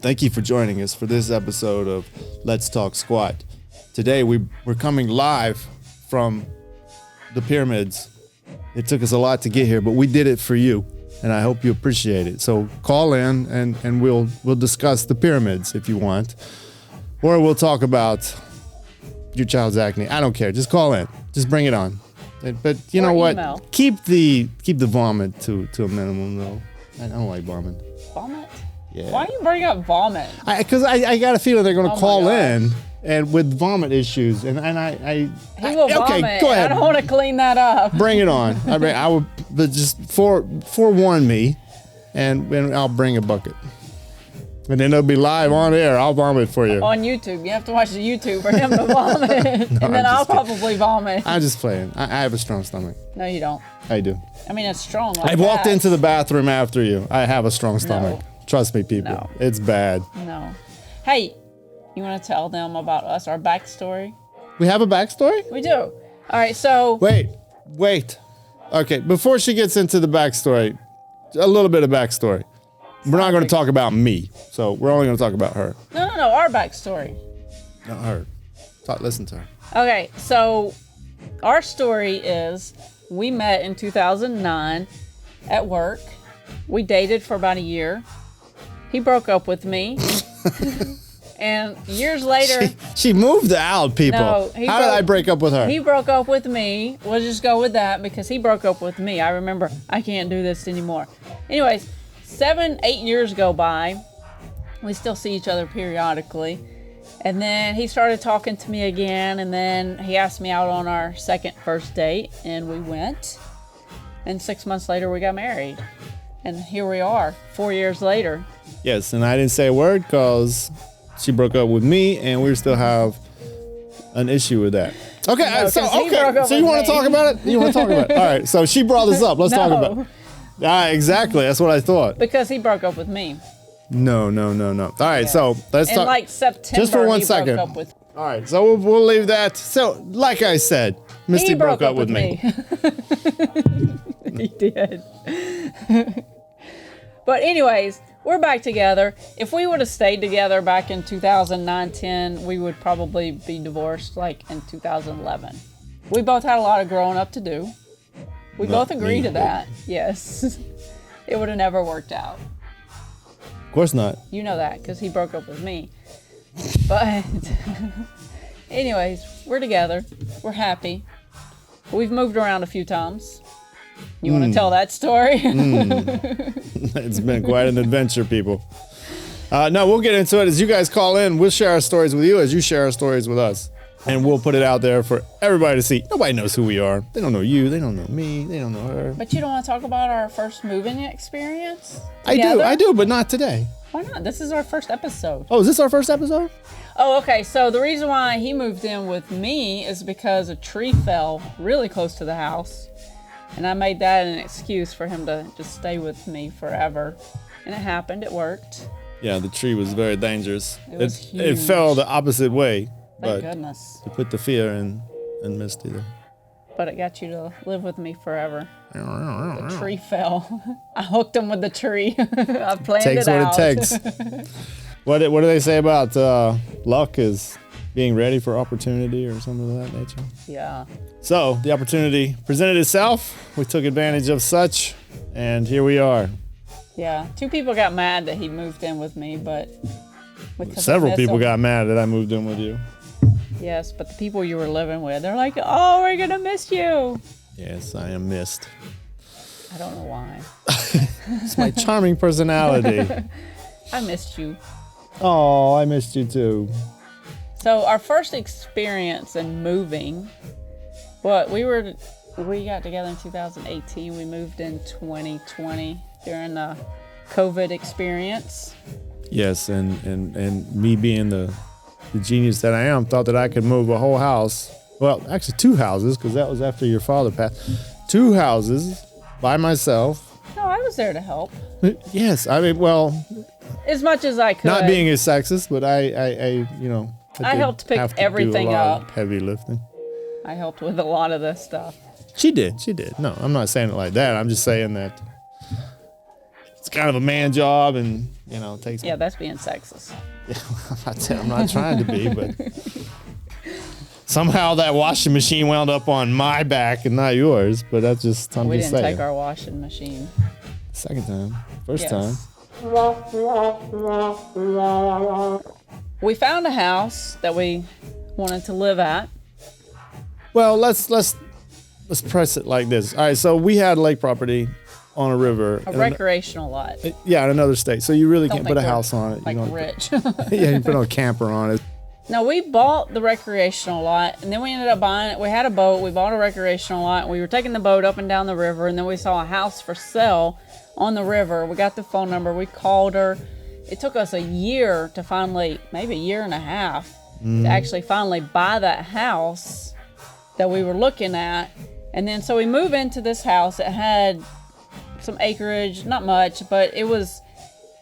Thank you for joining us for this episode of Let's Talk Squat. Today we're coming live from the pyramids. It took us a lot to get here, but we did it for you, and I hope you appreciate it. So call in and we'll discuss the pyramids if you want, or we'll talk about your child's acne. I don't care. Just call in. Just bring it on. But you know what? Email. Keep the vomit to a minimum, though. I don't like vomit. Vomit? Yeah. Why do you bring up vomit? Because I got a feeling they're going to Oh call my in and with vomit issues, and I He will vomit. Okay, go ahead. I don't want to clean that up. Bring it on. I would, but just forewarn me, and I'll bring a bucket, and then it'll be live on air. I'll vomit for you. On YouTube. You have to watch the YouTube for him to vomit. And then I'll probably vomit. I'm just playing. I have a strong stomach. No, you don't. I do. I mean, it's strong like I've walked that. into the bathroom after you. I have a strong stomach. No. Trust me, people. No. It's bad. No. Hey, you want to tell them about us, our backstory? We have a backstory? We do. All right, so... Wait. Okay, before she gets into the backstory, a little bit of backstory. We're not going to talk about me, so we're only going to talk about her. No, our backstory. Not her. Listen to her. Okay, so our story is we met in 2009 at work. We dated for about a year. He broke up with me. And years later... She moved out, people. No, How did I break up with her? He broke up with me. We'll just go with that because he broke up with me. I remember I can't do this anymore. Anyways, 7-8 years go by. We still see each other periodically. And then he started talking to me again. And then he asked me out on our first date. And we went. And 6 months later, we got married. And here we are, 4 years later. Yes, and I didn't say a word because she broke up with me, and we still have an issue with that. Okay, No, so 'cause he broke up you with want to me. talk about it? You want to talk about it? All right, so she brought this up. Let's talk about it. Exactly, that's what I thought. Because he broke up with me. No. All right, so let's In talk. like September, Just for 1 he second. broke up with All right, so we'll leave that. So, like I said, Misty He broke up with me. He did. But anyways, we're back together. If we would have stayed together back in 2009-10, we would probably be divorced like in 2011. We both had a lot of growing up to do. We both agree to that. Yes. It would have never worked out. Of course not. You know that because he broke up with me. But anyways, we're together. We're happy. We've moved around a few times. You want to tell that story? It's been quite an adventure, people. No, we'll get into it. As you guys call in, we'll share our stories with you as you share our stories with us. And we'll put it out there for everybody to see. Nobody knows who we are. They don't know you. They don't know me. They don't know her. But you don't want to talk about our first moving experience? I do, but not today. Why not? This is our first episode. Oh, is this our first episode? Oh, okay. So the reason why he moved in with me is because a tree fell really close to the house. And I made that an excuse for him to just stay with me forever. And it happened. It worked. Yeah, the tree was very dangerous. It It fell the opposite way. Thank but goodness. to put the fear in Misty there. But it got you to live with me forever. The tree fell. I hooked him with the tree. I planned Takes it what out. it takes. What do they say about luck is being ready for opportunity or something of that nature? Yeah. So the opportunity presented itself. We took advantage of such, and here we are. Yeah. 2 people got mad that he moved in with me, but because Several I miss people him. got mad that I moved in with you. Yes, but the people you were living with, they're like, "Oh, we're gonna miss you." Yes, I am missed. I don't know why. It's my charming personality. I missed you. Oh, I missed you too. So our first experience in moving, we got together in 2018. We moved in 2020 during the COVID experience. Yes, and me being the genius that I am, thought that I could move a whole house. Well, actually 2 houses, because that was after your father passed. 2 houses by myself. No, I was there to help. Yes, I mean, well, As much as I could. not being a sexist, but I I did helped pick have to everything do a lot of up. heavy lifting. I helped with a lot of this stuff. She did. No, I'm not saying it like that. I'm just saying that it's kind of a man job, and it takes. Yeah, that's being sexist. I'm not trying to be, but somehow that washing machine wound up on my back and not yours. But that's just I'm We just didn't saying. take our washing machine. Second time, first Yes. time. We found a house that we wanted to live at. Well, let's press it like this. All right, so we had lake property on a river. A recreational lot. Yeah, in another state. So you really Don't can't think put a we're, house on it. Like you don't rich. yeah, you put a camper on it. No, we bought the recreational lot, and then we ended up buying it. We had a boat. We bought a recreational lot, and we were taking the boat up and down the river, and then we saw a house for sale on the river. We got the phone number. We called her. It took us a year to finally, maybe a year and a half, to actually finally buy that house that we were looking at. And then so we moved into this house. It had some acreage, not much, but it was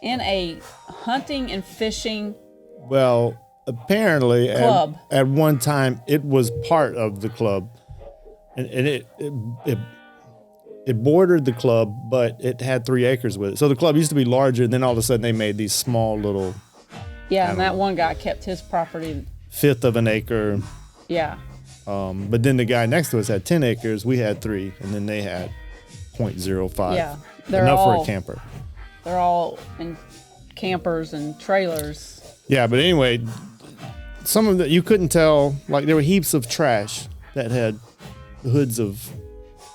in a hunting and fishing Well, apparently club. at one time it was part of the club, and it bordered the club, but it had 3 acres with it. So the club used to be larger, and then all of a sudden they made these small little Yeah, and that one guy kept his property. 1/5 of an acre. Yeah. But then the guy next to us had 10 acres. We had 3, and then they had 0.05. Yeah, they're enough for all- a camper. They're all in campers and trailers. Yeah, but anyway, some of the you couldn't tell. Like there were heaps of trash that had the hoods of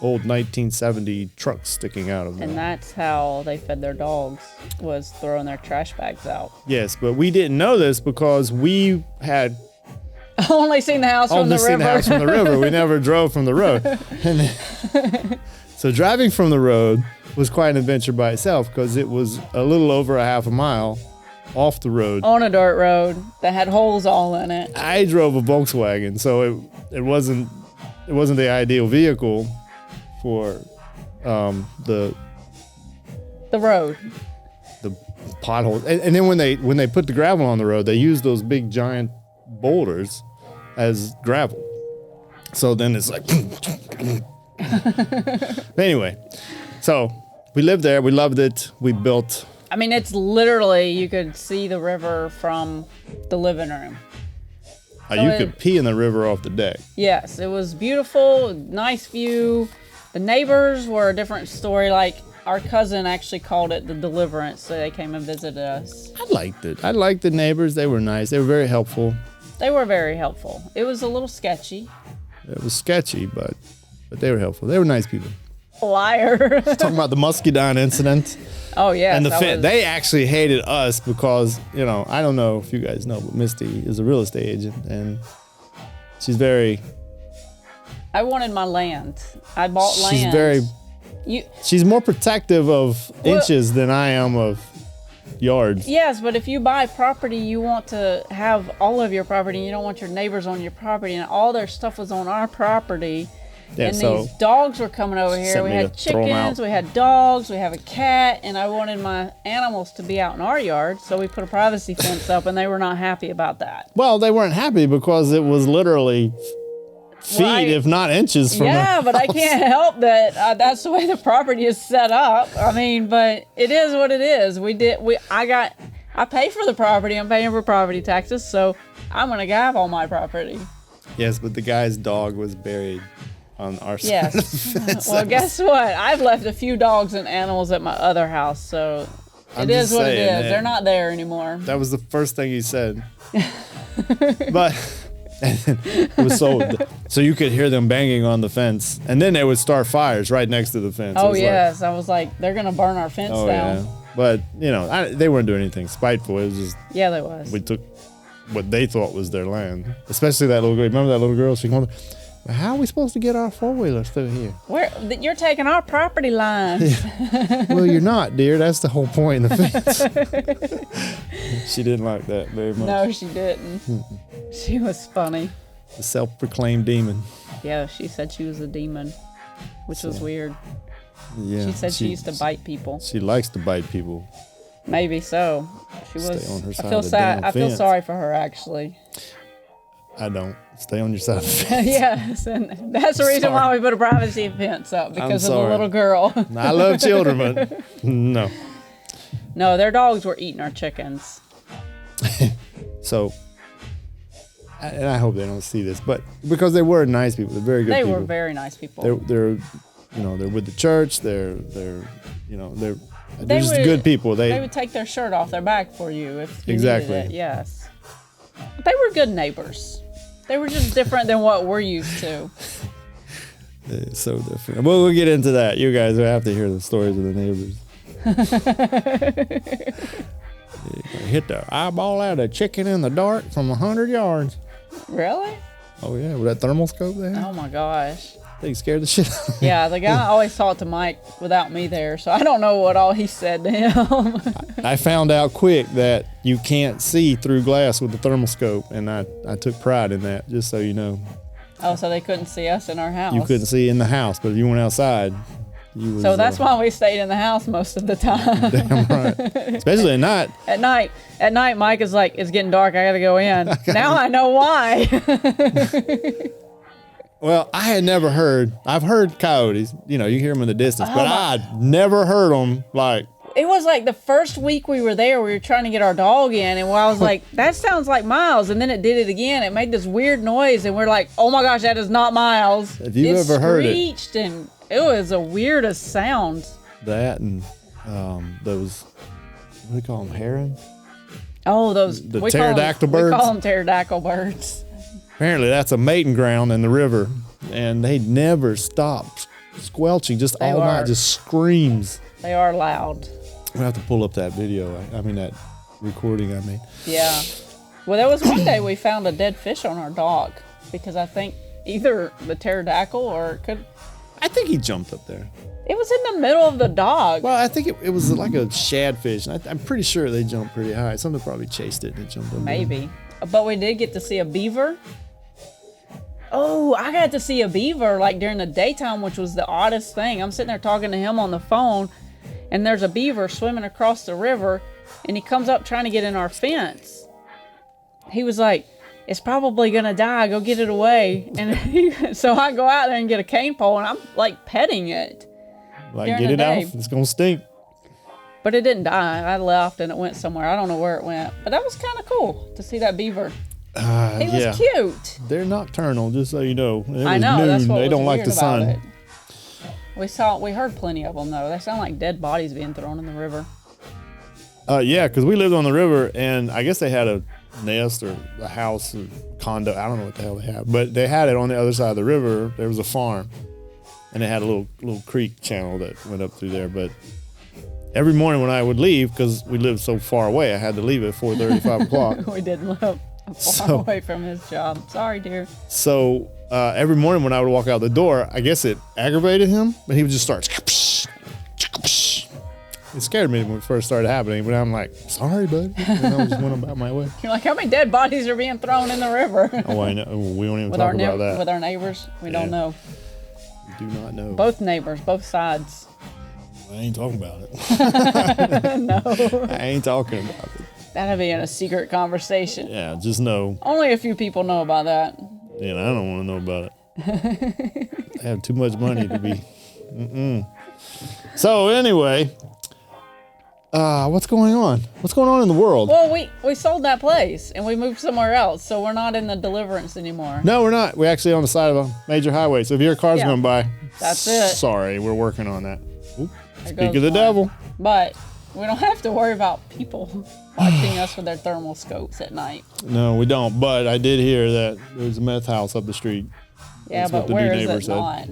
old 1970 trucks sticking out of them. And that's how they fed their dogs, was throwing their trash bags out. Yes, but we didn't know this because we had Only seen the house from only the seen river. the house from the river. We never drove from the road. And then, so driving from the road was quite an adventure by itself because it was a little over a half a mile off the road. On a dirt road that had holes all in it. I drove a Volkswagen, so it wasn't the ideal vehicle for the road. potholes. And then when they put the gravel on the road, they used those big giant boulders as gravel. So then it's like anyway, so we lived there, we loved it, we built. I mean, it's literally, you could see the river from the living room. You could pee in the river off the deck. Yes, it was beautiful, nice view. The neighbors were a different story. Like, our cousin actually called it the Deliverance, so they came and visited us. I liked it. I liked the neighbors. They were nice. They were very helpful. They were very helpful. It was a little sketchy. It was sketchy, but they were helpful. They were nice people. Liar. Talking about the muscadine incident. Oh, yeah. And they actually hated us because, I don't know if you guys know, but Misty is a real estate agent, and she's very... I wanted my land. I bought land. She's very... You, She's more protective of inches than I am of yards. yes, but if you buy property, you want to have all of your property. You don't want your neighbors on your property, and all their stuff was on our property. Yeah, and so these dogs were coming over here. sent We me had to throw 'em chickens, out. we had dogs, we have a cat, and I wanted my animals to be out in our yard, so we put a privacy fence up, and they were not happy about that. Well, they weren't happy because it was literally feet, Right. if not inches from Yeah, the but I house. can't help that. That's the way the property is set up. I mean, but it is what it is. I pay for the property. I'm paying for property taxes, so I'm gonna have all my property. Yes, but the guy's dog was buried on our side Yes. of the fence. Well, guess what? I've left a few dogs and animals at my other house, so I'm it is just what it saying, is. man. They're not there anymore. That was the first thing he said. But it was so you could hear them banging on the fence, and then they would start fires right next to the fence. It Oh was like, yes, I was like, they're gonna burn our fence oh down. yeah. But they weren't doing anything spiteful. It was just Yeah, there was. we took what they thought was their land. Especially that little girl. Remember that little girl? She called. How are we supposed to get our 4-wheelers through here? You're taking our property lines. Well, you're not, dear. That's the whole point of the fence. She didn't like that very much. No, she didn't. She was funny. The self-proclaimed demon. Yeah, she said she was a demon, which was weird. Yeah. She said she used to bite people. She likes to bite people. Maybe so. She Stay was. on her I side feel of the sad. damn I feel fence. sorry for her, actually. I don't. Stay on your side of the fence. Yes, and that's the reason why we put a privacy fence up, because of the sorry. little girl. I love children, but no. No, their dogs were eating our chickens. So, and I hope they don't see this, but because they were nice people, they're very good people. They were very nice people. They're with the church. They're just good people. They would take their shirt off their back for you if you exactly. needed it. Yes, but they were good neighbors. They were just different than what we're used to. It's so different. Well, we'll get into that. You guys will have to hear the stories of the neighbors. Hit the eyeball out of a chicken in the dark from 100 yards. Really? Oh yeah, with that thermal scope they had. Oh my gosh. They scared the shit out of me. Yeah, the guy always talked to Mike without me there, so I don't know what all he said to him. I found out quick that you can't see through glass with the thermal scope, and I took pride in that, just so you know. Oh, so they couldn't see us in our house. You couldn't see in the house, but if you went outside, you was... So that's why we stayed in the house most of the time. Damn right. Especially at night. At night, Mike is like, it's getting dark, I gotta go in. Now I know why. Well, I had never heard, I've heard coyotes, you hear them in the distance, but I'd never heard them like... It was like the first week we were there, we were trying to get our dog in, and I was like, that sounds like Miles, and then it did it again. It made this weird noise, and we're like, oh my gosh, that is not Miles. Have you ever heard it? It screeched, and it was the weirdest sound. That and those, what do they call them, heron? Oh, those... The pterodactyl birds? We call them pterodactyl birds. Apparently that's a mating ground in the river, and they never stop squelching, just all night, just screams. They are loud. We'll have to pull up that video, that recording I made. Yeah. Well, there was one day we found a dead fish on our dog, because I think either the pterodactyl or I think he jumped up there. It was in the middle of the dog. Well, I think it was like a shad fish. I'm pretty sure they jumped pretty high. Something probably chased it and it jumped up. Maybe. But we did get to see a beaver. Oh, I got to see a beaver like during the daytime, which was the oddest thing. I'm sitting there talking to him on the phone, and there's a beaver swimming across the river, and he comes up trying to get in our fence. He was like, it's probably gonna die, go get it away. And so I go out there and get a cane pole, and I'm like petting it. Like, get it out, it's gonna stink. But it didn't die. I left and it went somewhere. I don't know where it went, but that was kind of cool to see that beaver. He was cute. They're nocturnal, just so you know. I know, noon. that's what they was don't like weird the sun. about it. We heard plenty of them though. They sound like dead bodies being thrown in the river. Yeah, because we lived on the river, and I guess they had a nest or a house or condo. I don't know what the hell they have, but they had it on the other side of the river. There was a farm, and they had a little creek channel that went up through there. But every morning when I would leave, because we lived so far away, I had to leave at 4:30, 5 o'clock. We didn't live far away from his job. Sorry, dear. So every morning when I would walk out the door, I guess it aggravated him, but he would just start. It scared me when it first started happening, but I'm like, sorry, bud. And I just went about my way. You're like, how many dead bodies are being thrown in the river? Oh, I know. We don't even talk about that. With our neighbors, we don't know. We do not know. Both neighbors, both sides. I ain't talking about it. No. I ain't talking about it. That'd be in a secret conversation. Yeah, just know. Only a few people know about that. Yeah, I don't want to know about it. I have too much money to be. So anyway, what's going on? What's going on in the world? Well, we sold that place and we moved somewhere else, so we're not in the Deliverance anymore. No, we're not. We're actually on the side of a major highway. So if your car's going by, that's it. Sorry, we're working on that. Oop, speak of the devil. But we don't have to worry about people watching us with their thermal scopes at night. No, we don't. But I did hear that there's a meth house up the street. Yeah, but where is it not?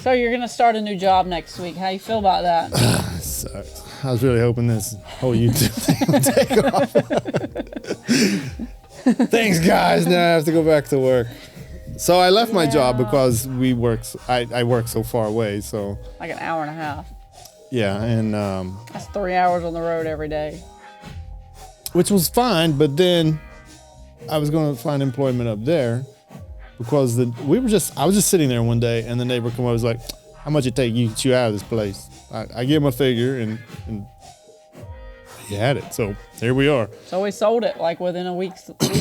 So you're going to start a new job next week. How you feel about that? Sucks. I was really hoping this whole YouTube thing would take off. Thanks, guys. Now I have to go back to work. So I left my job because I work so far away. So like an hour and a half. Yeah, and that's 3 hours on the road every day. Which was fine, but then I was going to find employment up there because I was just sitting there one day, and the neighbor come over and was like, "How much it take you to get you out of this place?" I gave him a figure, and he had it. So here we are. So we sold it like within a week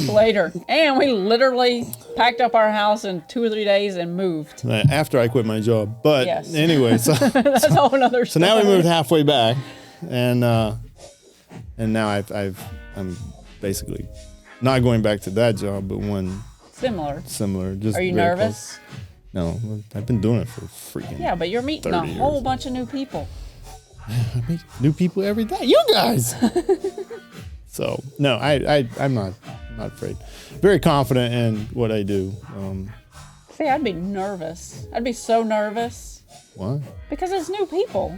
later, and we literally packed up our house in 2 or 3 days and moved. After I quit my job, but yes. Anyway, so that's a whole other story. So now we moved halfway back, and and now I'm basically not going back to that job, but one Similar. Just Are you very nervous? close. No, I've been doing it for freaking. Yeah, but you're meeting a 30 whole years. bunch of new people. I meet new people every day. You guys. So no, I'm not afraid. Very confident in what I do. See, I'd be nervous. I'd be so nervous What? because it's new people,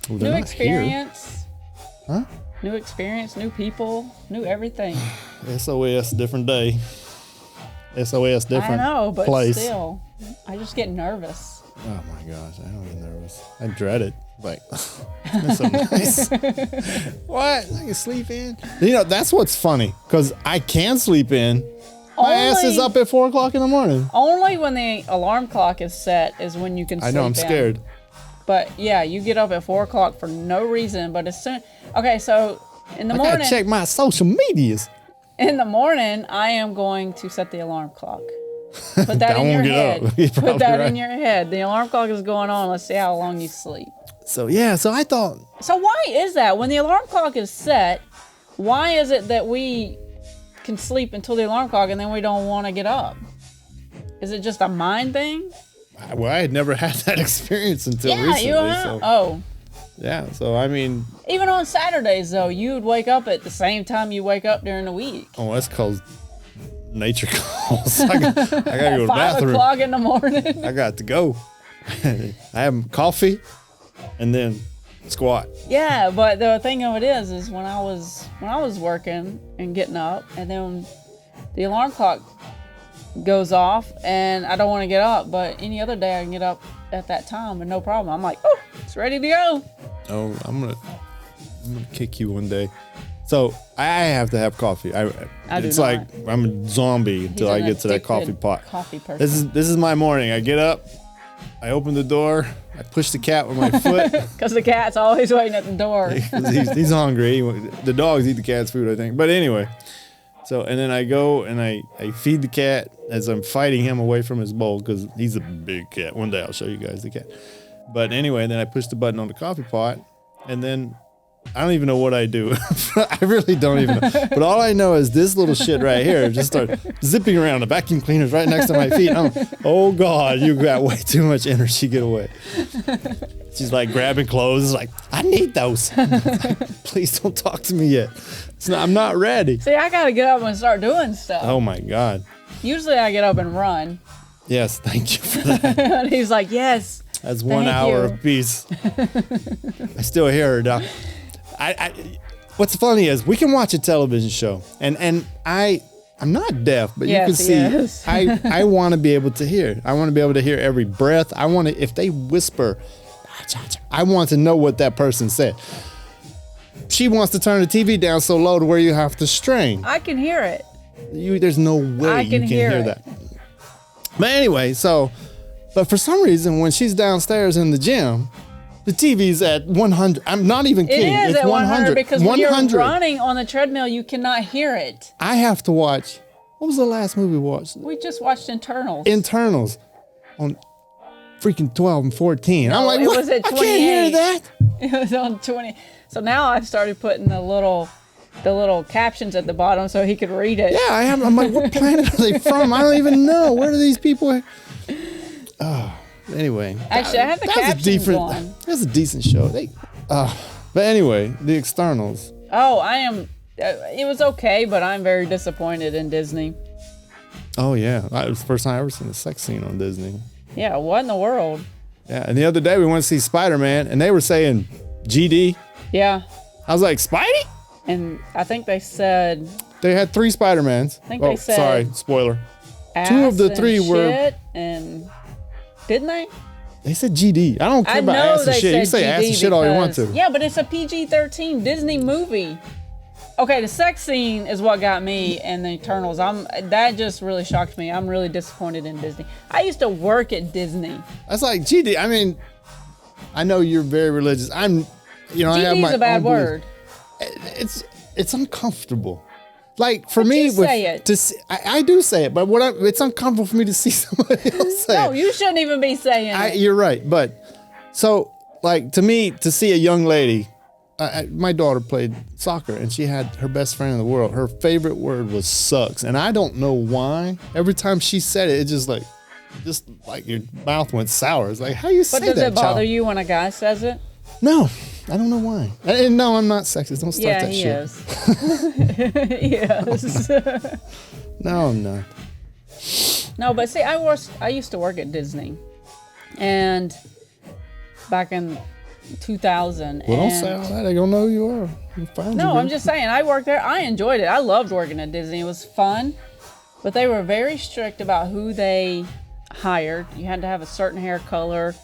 Well, they're new not here. experience, Huh? new experience, new people, new everything. SOS, different day. SOS, different I know, but place. still, I just get nervous. Oh my gosh, I don't get nervous. I dread it. Like, it's so nice. What? I can sleep in. You know, that's what's funny, because I can sleep in. My ass is up at 4 o'clock in the morning. Only when the alarm clock is set is when you can sleep I know, I'm in. scared. But yeah, you get up at 4 o'clock for no reason. But as soon, okay, so in the I morning, gotta check my social medias. in the morning, I am going to set the alarm clock. Put that I in your won't get head. up. You're Put probably that right. in your head. The alarm clock is going on. Let's see how long you sleep. So yeah, so I thought, So why is that? When the alarm clock is set, why is it that we can sleep until the alarm clock and then we don't want to get up? Is it just a mind thing? well, I had never had that experience until Yeah, recently. you have. So Oh. yeah, so I mean, Even on Saturdays, though, you'd wake up at the same time you wake up during the week. oh, that's called nature calls. I gotta go to the 5 bathroom. o'clock in the morning. I got to go. I have coffee and then squat. Yeah, but the thing of it is when I was working and getting up, and then the alarm clock goes off, and I don't want to get up. But any other day, I can get up at that time and no problem. I'm like, oh, it's ready to go. Oh, I'm gonna kick you one day. So I have to have coffee. I do it's not. like I'm a zombie until He's I an get to that coffee addicted pot. Coffee person. This is my morning. I get up, I open the door, I push the cat with my foot. Because the cat's always waiting at the door. he's hungry. The dogs eat the cat's food, I think. But anyway, so and then I go and I feed the cat as I'm fighting him away from his bowl because he's a big cat. One day I'll show you guys the cat. But anyway, then I push the button on the coffee pot, and then I don't even know what I do. I really don't even know. But all I know is this little shit right here just start zipping around. The vacuum cleaner's right next to my feet. Oh God, you got way too much energy. Get away. She's like grabbing clothes. Like, I need those. Like, please don't talk to me yet. I'm not ready. See, I got to get up and start doing stuff. Oh my God. Usually I get up and run. Yes, thank you for that. And he's like, yes. That's 1 Thank hour you. of peace. I still hear her, Doc. What's funny is we can watch a television show, and I'm not deaf, but Yes, you can he see is. I want to be able to hear. I want to be able to hear every breath. I want to, if they whisper, I want to know what that person said. She wants to turn the TV down so low to where you have to strain. I can hear it. There's no way I you can can hear hear it. that. But anyway, but for some reason, when she's downstairs in the gym, the TV's at 100. I'm not even It kidding. is It's at 100 because when you're 100. running on the treadmill, you cannot hear it. I have to watch. What was the last movie we watched? We just watched Internals. Internals on freaking 12 and 14. I'm like, it what? was at I can't hear 28. that. It was on 20. So now I've started putting the little captions at the bottom so he could read it. Yeah, I am. I'm like, what planet are they from? I don't even know. Where do these people? Anyway. Actually, I have the captions on. That's a decent show. But anyway, the externals. Oh, I am. It was okay, but I'm very disappointed in Disney. Oh yeah, it was the first time I ever seen a sex scene on Disney. Yeah, what in the world? Yeah, and the other day we went to see Spider-Man, and they were saying GD. Yeah, I was like, Spidey? and I think they said. They had 3 Spider-Mans. I think they said. Sorry, spoiler. Ass 2 of the and 3 were. shit, and didn't they? They said GD. I don't care I about know ass and they shit. said You say ass GD and shit all you want to. because- Yeah, but it's a PG-13 Disney movie. Okay, the sex scene is what got me and the Eternals. That just really shocked me. I'm really disappointed in Disney. I used to work at Disney. That's like GD. I mean, I know you're very religious. I have GD my is a bad own beliefs. word. It's uncomfortable. Like for But me, you say it. to see, I do say it, but it's uncomfortable for me to see somebody else say No, it. you shouldn't even be saying it. You're right, but so like to me, to see a young lady my daughter played soccer, and she had her best friend in the world. Her favorite word was sucks, and I don't know why. Every time she said it, it just like your mouth went sour. It's like, how you say that, But does it bother child? you when a guy says it? No, I don't know why. And no, I'm not sexist. Don't start that he shit. is. Yes. No, I'm not. No, but see, I used to work at Disney, and back in 2000. Well, don't say all that. They gonna know who you are. They'll find you, No, girl. I'm just saying, I worked there. I enjoyed it. I loved working at Disney. It was fun, but they were very strict about who they hired. You had to have a certain hair color.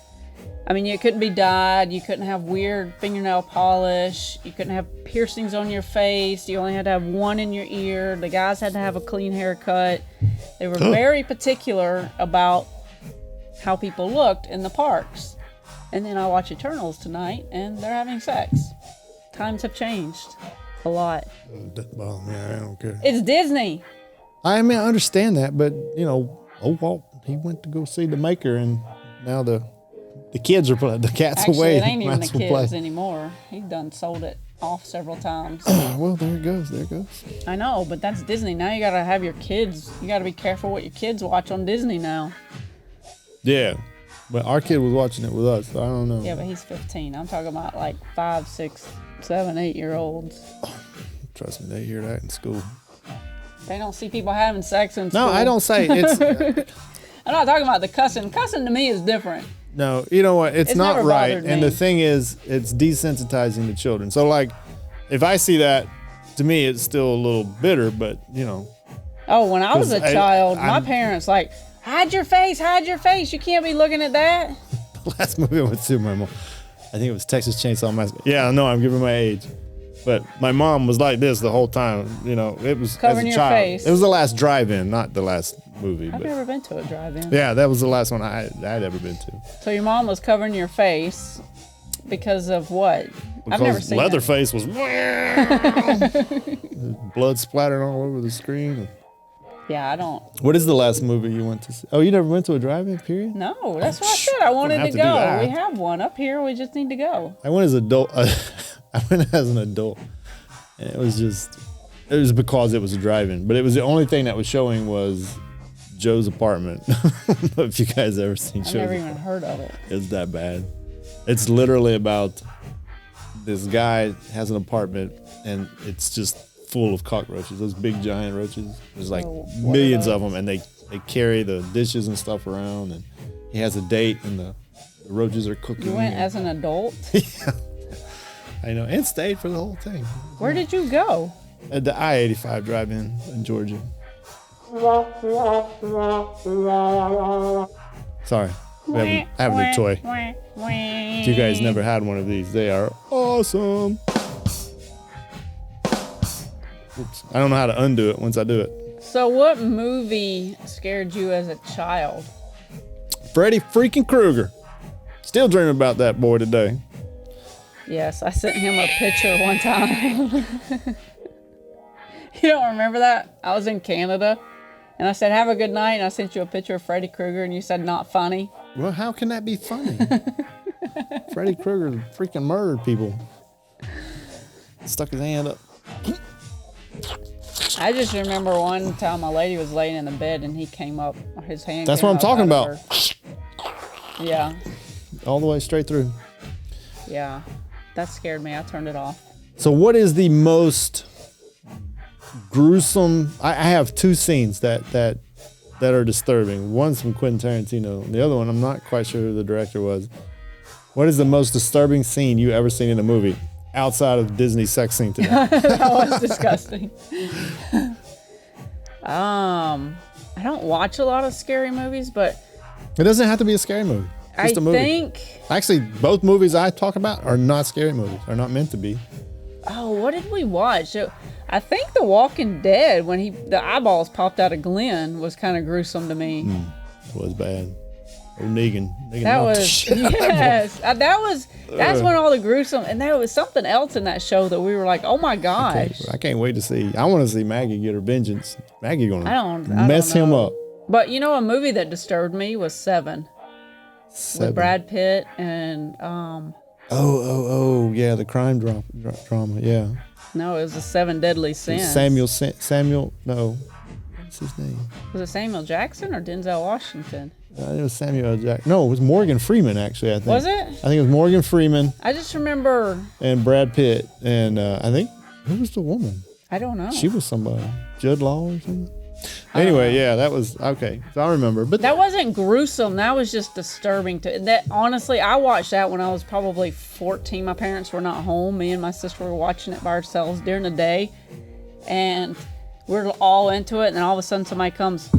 I mean, you couldn't be dyed. You couldn't have weird fingernail polish. You couldn't have piercings on your face. You only had to have one in your ear. The guys had to have a clean haircut. They were very particular about how people looked in the parks. And then I watch Eternals tonight, and they're having sex. Times have changed a lot. Well, yeah, I don't care. It's Disney. I mean, I understand that, but Walt, he went to go see the maker, and now the kids are playing. The cat's Actually, away. it ain't even the Mice will kids play. anymore. He's done sold it off several times. Well, there it goes. There it goes. I know, but that's Disney. Now you gotta have your kids. You gotta be careful what your kids watch on Disney now. Yeah, but our kid was watching it with us. So I don't know. Yeah, but he's 15. I'm talking about like 5, 6, 7, 8-year-olds. Trust me, they hear that in school. They don't see people having sex in school. No, I don't say it's. I'm not talking about the cussing. Cussing to me is different. No, you know what? It's not never right. bothered And me. the thing is, it's desensitizing the children. So, like, if I see that, to me, it's still a little bitter, but, Oh, when I was a 'Cause child, my I'm- parents like, hide your face, hide your face. You can't be looking at that. the last movie I went to, my mom, I think it was Texas Chainsaw Massacre. Yeah, I know, I'm giving my age. But my mom was like this the whole time. It was Covering as a your child. face. It was the last drive-in, not the last movie. I've But never been to a drive-in. yeah, that was the last one I'd ever been to. So your mom was covering your face because of what? I've never Because seen Leatherface was blood splattered all over the screen. it. Yeah, I don't. What is the last movie you went to see? Oh, you never went to a drive-in, period? No, that's what I said. I wanted have to to do go. that. We have one up here. We just need to go. I went as adult. I went as an adult, and it was because it was a drive-in. But it was the only thing that was showing was Joe's Apartment. If you guys ever seen I've Joe's never Apartment, even heard of it. it's that bad. It's literally about this guy has an apartment, and it's just full of cockroaches. Those big giant roaches. There's like Oh, what millions are of them, and they carry the dishes and stuff around. And he has a date, and the roaches are cooking. You went and- as an adult? I know, and stayed for the whole thing. Where did you go? At the I-85 drive-in in Georgia. Sorry, I have a new toy. If you guys never had one of these, they are awesome. Oops. I don't know how to undo it once I do it. So what movie scared you as a child? Freddy freaking Krueger. Still dreaming about that boy today. Yes, I sent him a picture one time. You don't remember that? I was in Canada, and I said, have a good night, and I sent you a picture of Freddy Krueger, and you said, not funny. Well, how can that be funny? Freddy Krueger freaking murdered people. Stuck his hand up. I just remember one time a lady was laying in the bed, and he came up, his hand That's came what I'm up talking out of about. her. Yeah, All the way straight through. yeah. That scared me. I turned it off. So what is the most gruesome? I have two scenes that are disturbing. One's from Quentin Tarantino. And the other one, I'm not quite sure who the director was. What is the most disturbing scene you ever seen in a movie outside of Disney's sex scene today? That was disgusting. I don't watch a lot of scary movies, but It doesn't have to be a scary movie. Just a movie. think. Actually, both movies I talk about are not scary movies. They're not meant to be. Oh, what did we watch? I think The Walking Dead, when the eyeballs popped out of Glenn, was kind of gruesome to me. It was bad. Oh, Negan. That knocked the was shit out of that boy. yes. That's when all the gruesome, and there was something else in that show that we were like, oh my gosh. I can't wait to see. I want to see Maggie get her vengeance. Maggie gonna I don't mess him know. up. But you know, a movie that disturbed me was Seven. With Brad Pitt and Oh, yeah, the crime drama, yeah. No, it was the 7 Deadly Sins. Samuel, no. What's his name? Was it Samuel Jackson or Denzel Washington? It was Samuel Jackson. No, it was Morgan Freeman, actually, I think. Was it? I think it was Morgan Freeman. I just remember. And Brad Pitt. And I think, who was the woman? I don't know. She was somebody. Judd Law or something? Anyway, yeah, that was, okay. So I remember. But that wasn't gruesome. That was just disturbing. Honestly, I watched that when I was probably 14. My parents were not home. Me and my sister were watching it by ourselves during the day. And we're all into it. And then all of a sudden somebody comes,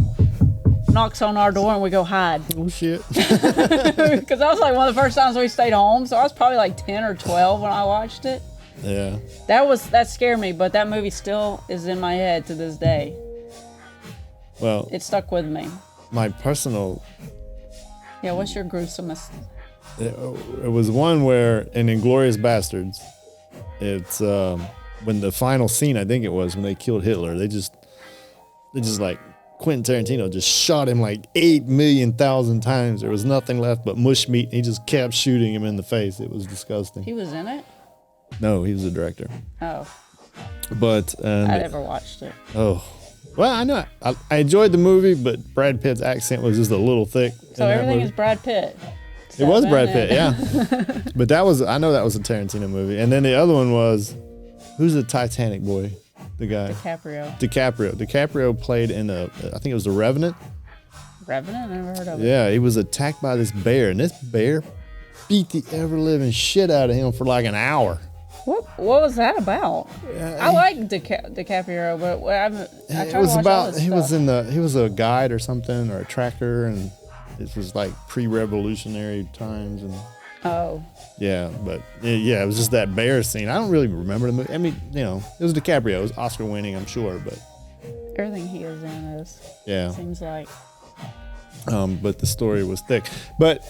knocks on our door, and we go hide. Oh, shit. Because that was like one of the first times we stayed home. So I was probably like 10 or 12 when I watched it. Yeah. That scared me. But that movie still is in my head to this day. Well, it stuck with me. My personal. Yeah, what's your gruesomest? It was one where in Inglourious Bastards, it's when the final scene, I think it was when they killed Hitler. They just like Quentin Tarantino just shot him like 8,000,000 times. There was nothing left but mush meat. And he just kept shooting him in the face. It was disgusting. He was in it? No, he was a director. Oh. But I never watched it. Oh. Well, I know. I enjoyed the movie, but Brad Pitt's accent was just a little thick. So everything is Brad Pitt. It was Brad Pitt, yeah. But I know that was a Tarantino movie. And then the other one was, who's the Titanic boy? The guy. DiCaprio played in I think it was The Revenant. Revenant? I never heard of it. Yeah, he was attacked by this bear, and this bear beat the ever-living shit out of him for like an hour. What was that about? I like DiCaprio, but I try to watch all this stuff. He was a guide or something, or a tracker, and it was like pre-revolutionary times, and yeah, but it was just that bear scene. I don't really remember the movie. I mean, it was DiCaprio. It was Oscar winning, I'm sure, but everything he is in is. Yeah, seems like. But the story was thick, but.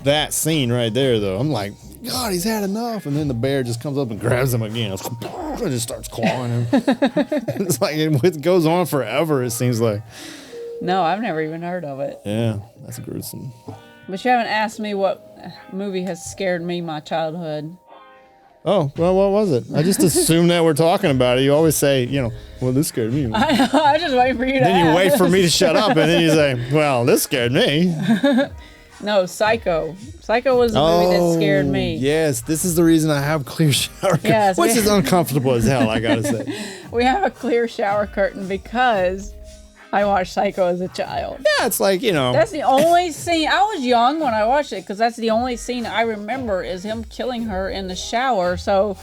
That scene right there, though, I'm like, God, he's had enough. And then the bear just comes up and grabs him again and just starts clawing him. It's like it goes on forever, it seems like. No, I've never even heard of it. Yeah, that's gruesome. But you haven't asked me what movie has scared me my childhood. Oh, well, what was it? I just assume that we're talking about it. You always say, well, this scared me. I just wait for you to ask. Then you wait for me to shut up, and then you say, well, this scared me. No, Psycho. Psycho was the movie that scared me. Yes, this is the reason I have clear shower curtain, which is uncomfortable as hell, I gotta say. We have a clear shower curtain because I watched Psycho as a child. Yeah, it's like, That's the only scene. I was young when I watched it because that's the only scene I remember is him killing her in the shower. So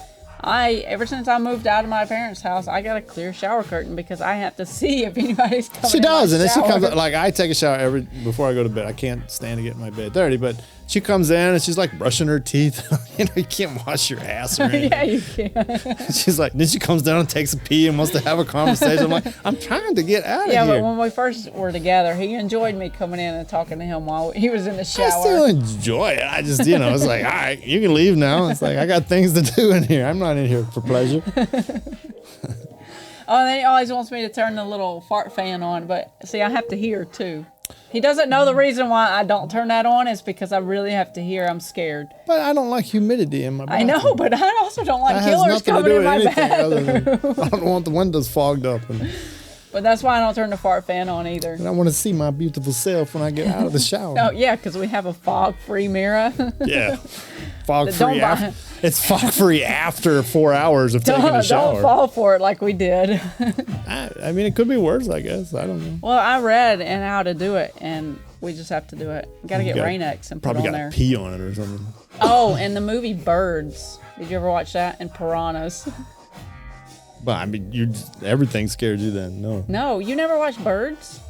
ever since I moved out of my parents' house, I got a clear shower curtain because I have to see if anybody's coming. She does, in my and then shower. she comes. Like I take a shower before I go to bed. I can't stand to get in my bed dirty, but she comes in and she's like brushing her teeth. You can't wash your ass or anything. Yeah, you can. She's like, then she comes down and takes a pee and wants to have a conversation. I'm like, I'm trying to get out of here. Yeah, but when we first were together, he enjoyed me coming in and talking to him while he was in the shower. I still enjoy it. I just, it's like, all right, you can leave now. It's like, I got things to do in here. I'm not in here for pleasure. Oh, and then he always wants me to turn the little fart fan on, but see, I have to hear too. He doesn't know the reason why I don't turn that on is because I really have to hear. I'm scared. But I don't like humidity in my bathroom. I know, but I also don't like killers coming in my bathroom. I don't want the windows fogged up. But that's why I don't turn the fart fan on either. And I want to see my beautiful self when I get out of the shower. Oh, yeah, because we have a fog-free mirror. Yeah. Fog-free after. It's fog-free after 4 hours of taking a shower. Don't fall for it like we did. I mean, it could be worse, I guess. I don't know. Well, I read how to do it, and we just have to do it. Got to get Rain-X and put it on there. Probably got to pee on it or something. Oh, and the movie Birds. Did you ever watch that? And Piranhas. But I mean, everything scared you then. No, you never watched Birds?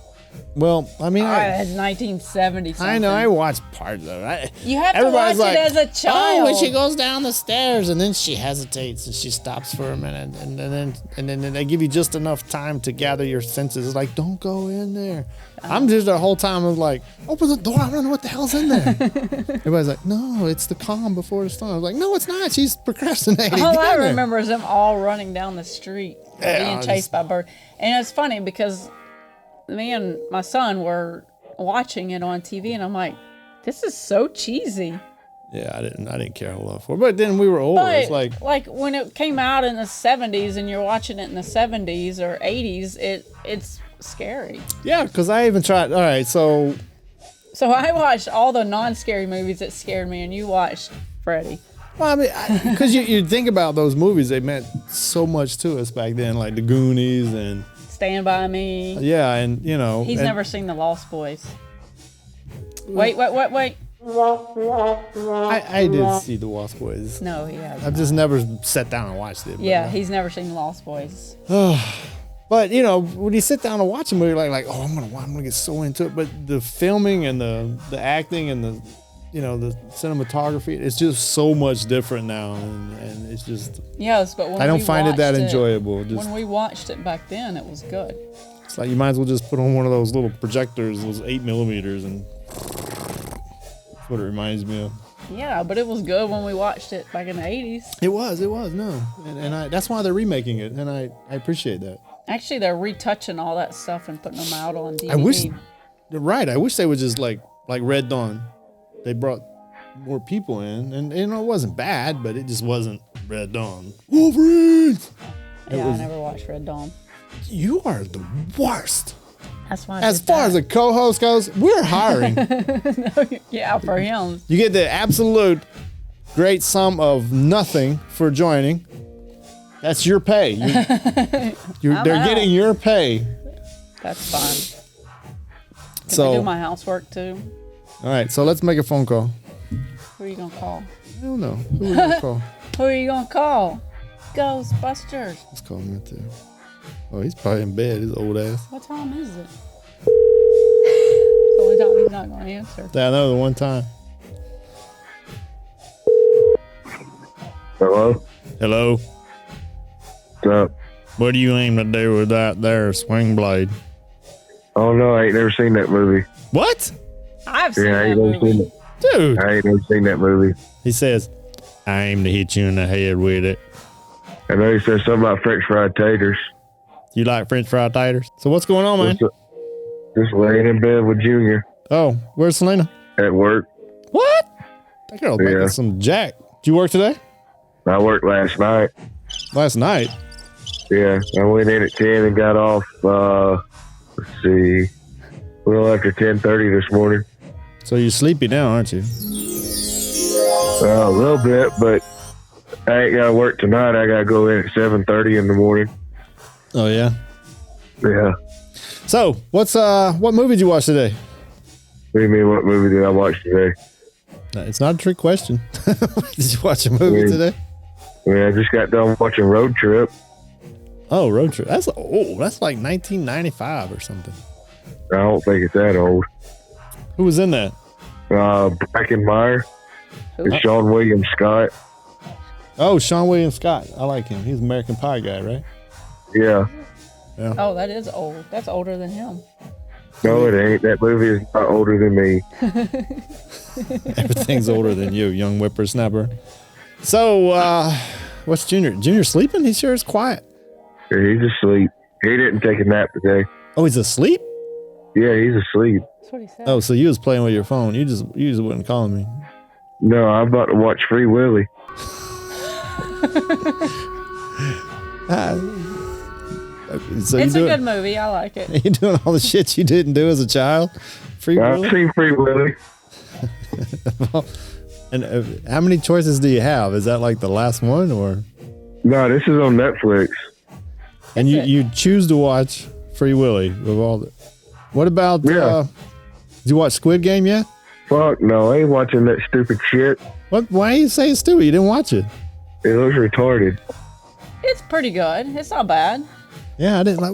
Well, I mean, it's 1970 something. I know, I watched parts of it. You have to watch it as a child. Oh, when she goes down the stairs and then she hesitates and she stops for a minute and then they give you just enough time to gather your senses. It's like, don't go in there. I'm just the whole time of like, open the door. I don't know what the hell's in there. Everybody's like, no, it's the calm before the storm. I was like, no, it's not. She's procrastinating. All I remember is them all running down the street being chased by birds. And it's funny because me and my son were watching it on TV, and I'm like, this is so cheesy. Yeah, I didn't care a whole lot for it. But then we were older. But It's like when it came out in the 70s and you're watching it in the 70s or 80s, it's scary. yeah, because I even tried. All right, so So I watched all the non-scary movies that scared me, and you watched Freddy. well, I mean, because you think about those movies, they meant so much to us back then, like the Goonies and Stand By Me. yeah, and He's and- never seen The Lost Boys. Wait. I did see the Lost Boys. No, he hasn't. I've just never sat down and watched it. But, Yeah, he's never seen The Lost Boys. But when you sit down and watch a movie, like, oh, I'm gonna get so into it. But the filming and the acting and the cinematography, it's just so much different now, and it's just Yes, but when I don't we find it that watched enjoyable. Just when we watched it back then, it was good. it's like you might as well just put on one of those little projectors, those 8mm, and that's what it reminds me of. Yeah, but it was good when we watched it back in the 80s. It was no, and that's why they're remaking it, and I appreciate that. Actually, they're retouching all that stuff and putting them out on DVD. I wish I wish they would just like Red Dawn. They brought more people in, and it wasn't bad, but it just wasn't Red Dawn. Wolverines. Yeah, I never watched Red Dawn. You are the worst. That's why. As far as a co-host goes, we're hiring. Yeah, for him. You get the absolute great sum of nothing for joining. That's your pay. They're getting your pay. That's fine. So I do my housework too. all right, so let's make a phone call. Who are you gonna call? I don't know. Who are we gonna call? Who are you gonna call? Ghostbusters. Let's call him right there. Oh, he's probably in bed, his old ass. What time is it? It's the only time he's not gonna answer. I know the one time. Hello? Hello. What's up? What do you aim to do with that there swing blade? Oh no, I ain't never seen that movie. What? I've seen Yeah, I that ain't never seen movie. it. Dude. I ain't never seen that movie. He says, I aim to hit you in the head with it. I know he said something about French fried taters. You like French fried taters? So what's going on, man? Just laying in bed with Junior Oh, where's Selena? at work. What? That girl's making Yeah. some jack. Did you work today? I worked last night. Last night? Yeah, I went in at 10 and got off, let's see, a little after 10:30 this morning. So you're sleepy now, aren't you? A little bit, but I ain't got to work tonight. I got to go in at 7:30 in the morning. Oh, yeah? Yeah. So, what movie did you watch today? What do you mean, what movie did I watch today? It's not a trick question. Did you watch a movie Yeah. today? Yeah, I just got done watching Road Trip. Oh, Road Trip. That's old. That's like 1995 or something. I don't think it's that old. Who was in that? Brackenmeyer and Sean William Scott. Oh, Sean William Scott. I like him. He's an American Pie guy, right? Yeah. Oh, that is old. That's older than him. No, it ain't. That movie is not older than me. Everything's older than you, young whippersnapper. So, what's Junior? Junior sleeping? He sure is quiet. Yeah, he's asleep. He didn't take a nap today. Oh, he's asleep? Yeah, he's asleep. That's what he said. Oh, so you was playing with your phone. You just wasn't calling me. No, I'm about to watch Free Willy. So It's a good movie. I like it. You doing all the shit you didn't do as a child? Free I've Willy? seen Free Willy. And how many choices do you have? Is that like the last one, or? No, this is on Netflix. And you choose to watch Free Willy with all the. What about? Yeah. Did you watch Squid Game yet? Fuck no, I ain't watching that stupid shit. What? Why you say it's stupid? You didn't watch it. It looks retarded. It's pretty good. It's not bad. Yeah, I didn't like.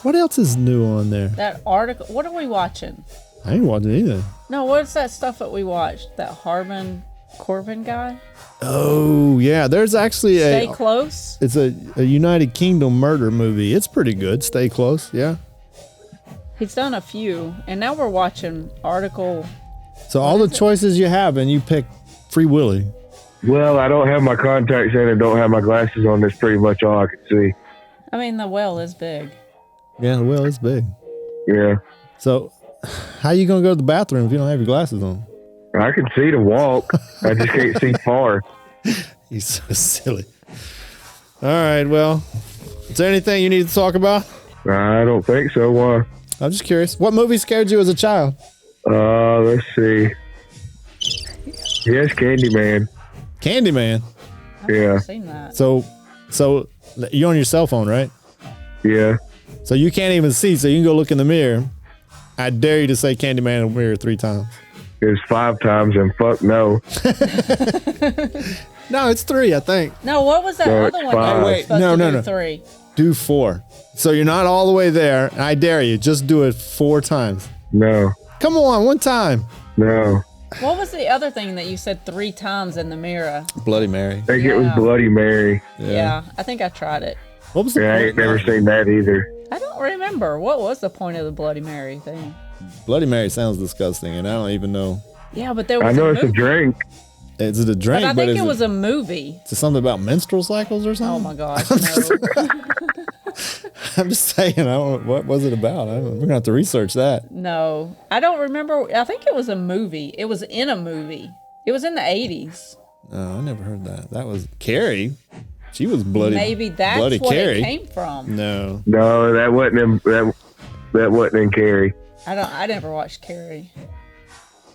What else is new on there? That article. What are we watching? I ain't watching either. No, what's that stuff that we watched? That Harmon Corbin guy? Oh yeah, there's actually Stay Close? It's a United Kingdom murder movie. It's pretty good. Stay Close. Yeah. He's done a few. And now we're watching Article. So all the choices you have, and you pick Free Willy. Well, I don't have my contacts in and don't have my glasses on. That's pretty much all I can see. I mean, the well is big. Yeah, well, it's big. Yeah. So, how you gonna go to the bathroom if you don't have your glasses on? I can see to walk. I just can't see far. He's so silly. All right, well, is there anything you need to talk about? I don't think so. Why? I'm just curious. What movie scared you as a child? Let's see. Yes, Candyman. Candyman? I've Yeah. never seen that. So you're on your cell phone, right? Yeah. So you can't even see, so you can go look in the mirror. I dare you to say Candyman in the mirror 3 times. It's 5 times and fuck no. No, it's 3, I think. No, what was that No, other it's one? five. that was Wait, supposed no, to no, do no. 3. Do 4. So you're not all the way there. I dare you. Just do it 4 times. No. Come on, 1 time. No. What was the other thing that you said 3 times in the mirror? Bloody Mary. I think it was Yeah. Bloody Mary. Yeah, I think I tried it. What was the Yeah, I point? ain't never seen that either. I don't remember. What was the point of the Bloody Mary thing? Bloody Mary sounds disgusting, and I don't even know. Yeah, but there was I know a it's a movie. drink. Is it a drink? But I think is it was a movie. Is it something about menstrual cycles or Oh something? my gosh, no. I'm just saying. I don't. What was it about? We're gonna have to research that. No, I don't remember. I think it was a movie. It was in a movie. It was in the 80s. No, I never heard that. That was Carrie. She was bloody. Maybe that's Bloody what Carrie. it came from. No. No, that wasn't in that wasn't in Carrie. I never watched Carrie.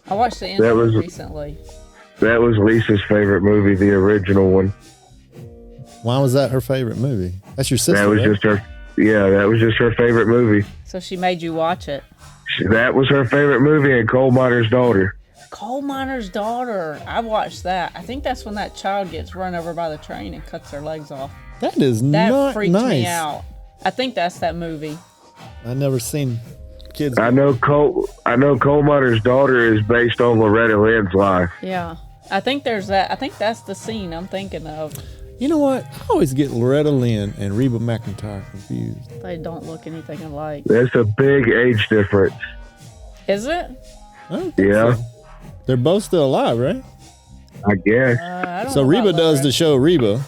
I watched the That intro was- recently. That was Lisa's favorite movie, the original one. Why was that her favorite movie? That's your sister. That was right? just her. Yeah, that was just her favorite movie. So she made you watch it. That was her favorite movie, and Coal Miner's Daughter. Coal Miner's Daughter. I watched that. I think that's when that child gets run over by the train and cuts their legs off. That is That not freaked nice. me out. I think that's that movie. I never seen kids. I know Coal Miner's Daughter is based on Loretta Lynn's life. Yeah. I think there's that. I think that's the scene I'm thinking of. You know what? I always get Loretta Lynn and Reba McEntire confused. They don't look anything alike. That's a big age difference. Is it? I don't think Yeah. so. They're both still alive, right? I guess. I don't So know Reba about does the Loretta. show Reba.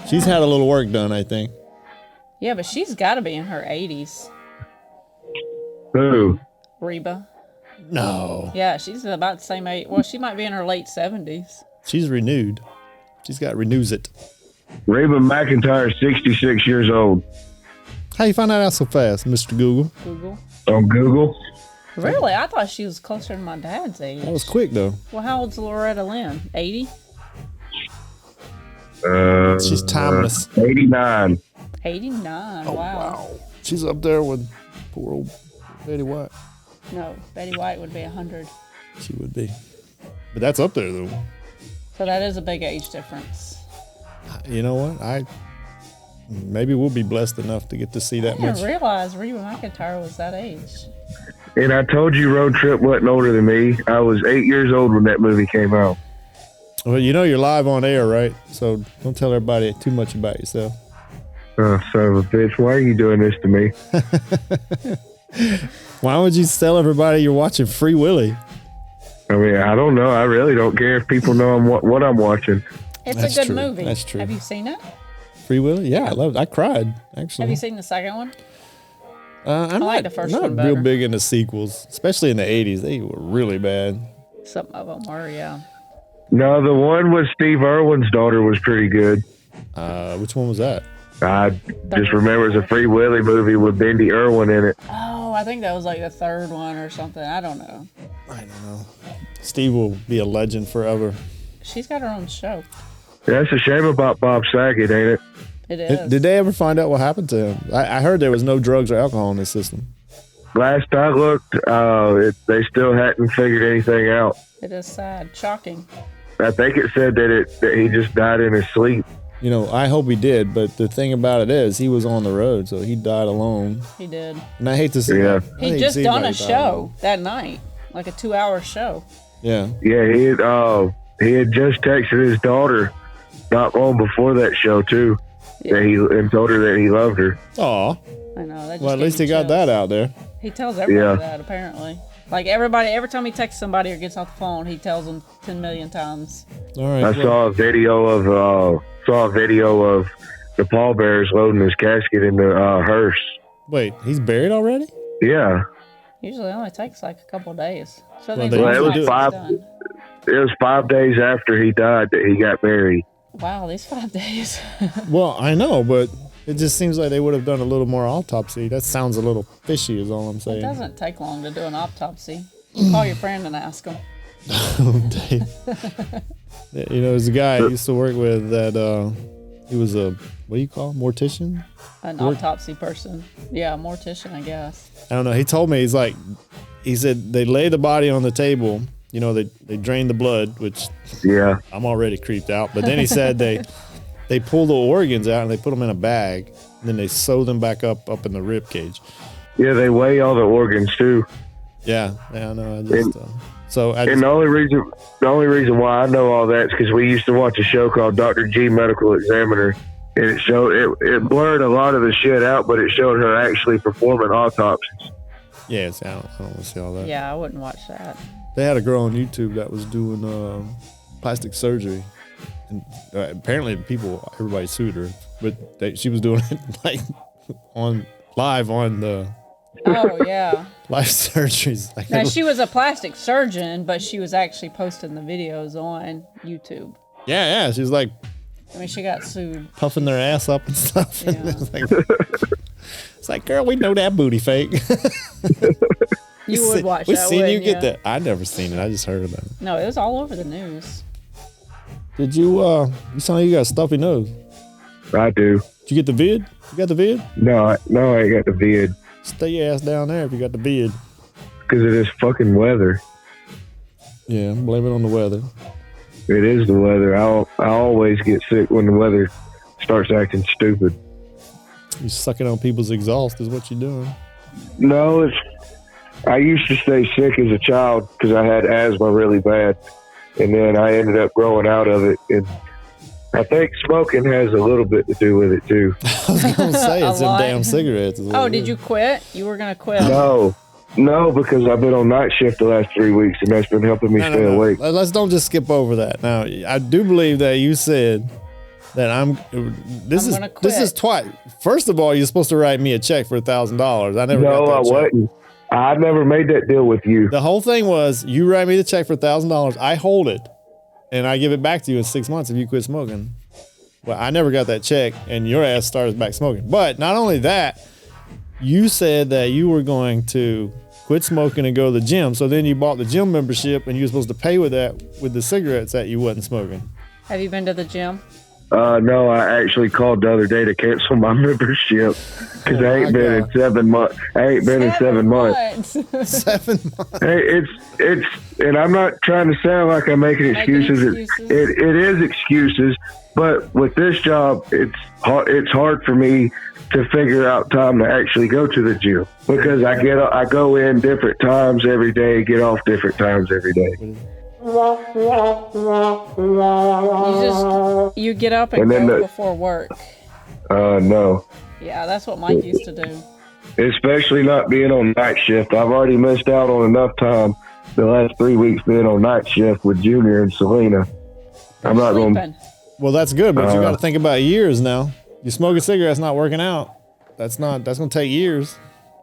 She's had a little work done, I think. Yeah, but she's got to be in her 80s. Who? Reba. No. Yeah, she's about the same age. Well, she might be in her late 70s. She's renewed. She's got renews it. Reba McEntire is 66 years old. How you find that out so fast, Mr. Google? Google. On Google? Really? I thought she was closer to my dad's age. That was quick though. Well, how old's Loretta Lynn? 80? She's timeless. 89. 89. Oh, wow. She's up there with poor old Betty White. No, Betty White would be 100. She would be. But that's up there though. So that is a big age difference. You know what? Maybe we'll be blessed enough to get to see I that didn't much. realize Reba McEntire was that age. And I told you Road Trip wasn't older than me. I was 8 years old when that movie came out. Well, you know you're live on air, right? So don't tell everybody too much about yourself. Oh, son of a bitch. Why are you doing this to me? Why would you tell everybody you're watching Free Willy? I mean, I don't know. I really don't care if people know what I'm watching. It's That's a good true. movie. That's true. Have you seen it? Free Willy? Yeah, I loved it. I cried, actually. Have you seen the second one? I'm like not, the first not one real better. big into sequels, especially in the 80s. They were really bad. Some of them were, yeah. No, the one with Steve Irwin's daughter was pretty good. Which one was that? I just remember it's a Free Willy movie with Bendy Irwin in it. Oh, I think that was like the third one or something. I don't know. I don't know. Steve will be a legend forever. She's got her own show. That's a shame about Bob Saget, ain't it? It is. Did they ever find out what happened to him? I heard there was no drugs or alcohol in his system. Last I looked, they still hadn't figured anything out. It is sad. Shocking. I think it said that he just died in his sleep. You know, I hope he did, but the thing about it is he was on the road, so he died alone. He did. And I hate to see Yeah. that. I hate He to just see done a anybody die show alone. that night, like a 2-hour show. Yeah. Yeah, he had just texted his daughter not long before that show too, and told her that he loved her. Aw. I know. That just Well, at gave least me he got chills. that out there. He tells everybody Yeah. that, apparently. Like, every time he texts somebody or gets off the phone, he tells them 10 million times. All right. I saw a video of the pallbearers loading his casket in the hearse. Wait, he's buried already? Yeah, Usually it only takes like a couple of days. So Well, they they Well, it usually was do it. five. done. was 5 days after he died that he got married. Wow, these 5 days. Well, I know, but it just seems like they would have done a little more autopsy. That sounds a little fishy, is all I'm saying. It doesn't take long to do an autopsy. You call your friend and ask him. You know, there's a guy I used to work with that he was a, what do you call it, mortician? An autopsy person. Yeah, a mortician, I guess. I don't know. He told me, he said they lay the body on the table. You know, they drain the blood, which Yeah. I'm already creeped out. But then he said they pull the organs out and they put them in a bag. And then they sew them back up in the rib cage. Yeah, they weigh all the organs too. Yeah, I know. And And the only reason why I know all that is because we used to watch a show called Dr. G Medical Examiner, and it blurred a lot of the shit out, but it showed her actually performing autopsies. yeah, I don't want to see all that. Yeah, I wouldn't watch that. They had a girl on YouTube that was doing plastic surgery, and apparently everybody sued her, but she was doing it like live on the Oh, yeah. live surgeries. Like Now, she was a plastic surgeon, but she was actually posting the videos on YouTube. yeah, she was like I mean, she got sued. puffing their ass up and stuff. Yeah. It's like, girl, we know that booty fake. You would watch we that, seen you wouldn't get that. I never seen it. I just heard about it. No, it was all over the news. Did you? You sound like you got a stuffy nose. I do. Did you get the vid? You got the vid? No, I ain't got the vid Stay your ass down there if you got the vid. because of this fucking weather. Yeah, blame it on the weather. It is the weather. I always get sick when the weather starts acting stupid. You sucking on people's exhaust is what you're doing. No, I used to stay sick as a child because I had asthma really bad, and then I ended up growing out of it. And I think smoking has a little bit to do with it too. I was gonna say it's A them lot. damn cigarettes. Oh, did you quit? You were going to quit. No, because I've been on night shift the last 3 weeks, and that's been helping me stay awake. Let's don't just skip over that. Now, I do believe that you said that This is twice. First of all, you're supposed to write me a check for $1,000. I never. No, got I that check. wasn't. I never made that deal with you. The whole thing was you write me the check for $1,000. I hold it, and I give it back to you in 6 months if you quit smoking. Well, I never got that check, and your ass started back smoking. But not only that, you said that you were going to quit smoking and go to the gym. So then you bought the gym membership, and you were supposed to pay with that with the cigarettes that you wasn't smoking. Have you been to the gym? No, I actually called the other day to cancel my membership because I ain't been in 7 months. I ain't been in 7 months. 7 months. Hey, it's, and I'm not trying to sound like I'm making excuses. It is excuses, but with this job, it's hard for me to figure out time to actually go to the gym because I go in different times every day, get off different times every day. You get up and go before work. No. Yeah, that's what Mike used to do. Especially not being on night shift. I've already missed out on enough time the last 3 weeks being on night shift with Junior and Selena. I'm not going to. Well, that's good, but you got to think about years now. You smoking cigarettes, not working out. That's going to take years.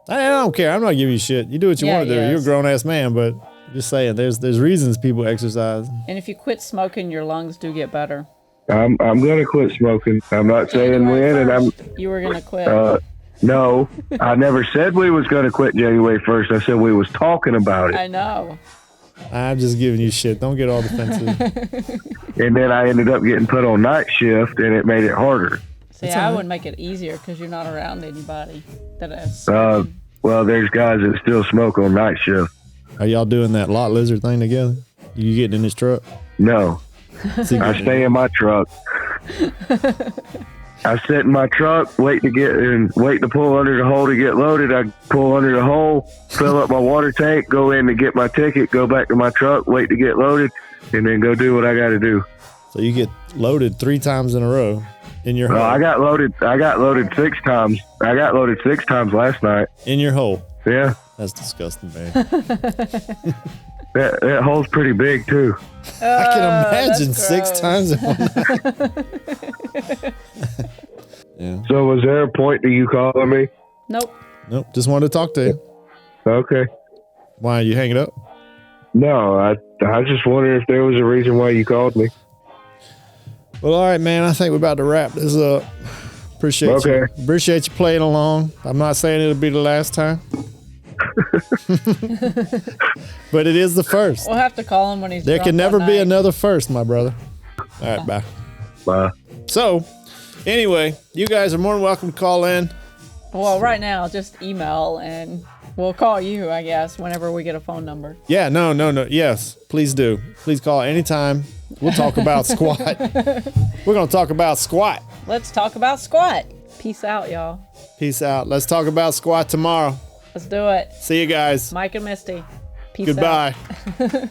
I don't care. I'm not giving you shit. You do what you want to do. You're a grown ass man, but just saying, there's reasons people exercise. And if you quit smoking, your lungs do get better. I'm going to quit smoking. I'm not saying when, and You were going to quit. No, I never said we was going to quit January 1st. I said we was talking about it. I know. I'm just giving you shit. Don't get all defensive. And then I ended up getting put on night shift, and it made it harder. See, I would make it easier because you're not around anybody that has. Well, there's guys that still smoke on night shift. Are y'all doing that lot lizard thing together? You getting in this truck? No. I stay in my truck. I sit in my truck, wait to pull under the hole to get loaded. I pull under the hole, fill up my water tank, go in to get my ticket, go back to my truck, wait to get loaded, and then go do what I got to do. So you get loaded 3 times in a row in your hole? I got loaded 6 times. I got loaded 6 times last night. In your hole? Yeah. That's disgusting, man. That hole's pretty big, too. I can imagine 6 times in one night. Yeah. So was there a point to you calling me? Nope. Just wanted to talk to you. Okay. Why, are you hanging up? No, I just wondered if there was a reason why you called me. Well, all right, man. I think we're about to wrap this up. Appreciate you. Appreciate you playing along. I'm not saying it'll be the last time. But it is the first. We'll have to call him when he's There drunk can never one be night. another first, my brother. All right, bye. Bye. So, anyway, you guys are more than welcome to call in. Well, right now, just email and we'll call you, I guess, whenever we get a phone number. Yeah, no. Yes, please do. Please call anytime. We'll talk about squat. We're going to talk about squat. Let's talk about squat. Peace out, y'all. Peace out. Let's talk about squat tomorrow. Let's do it. See you guys. Mike and Misty. Peace Goodbye. out.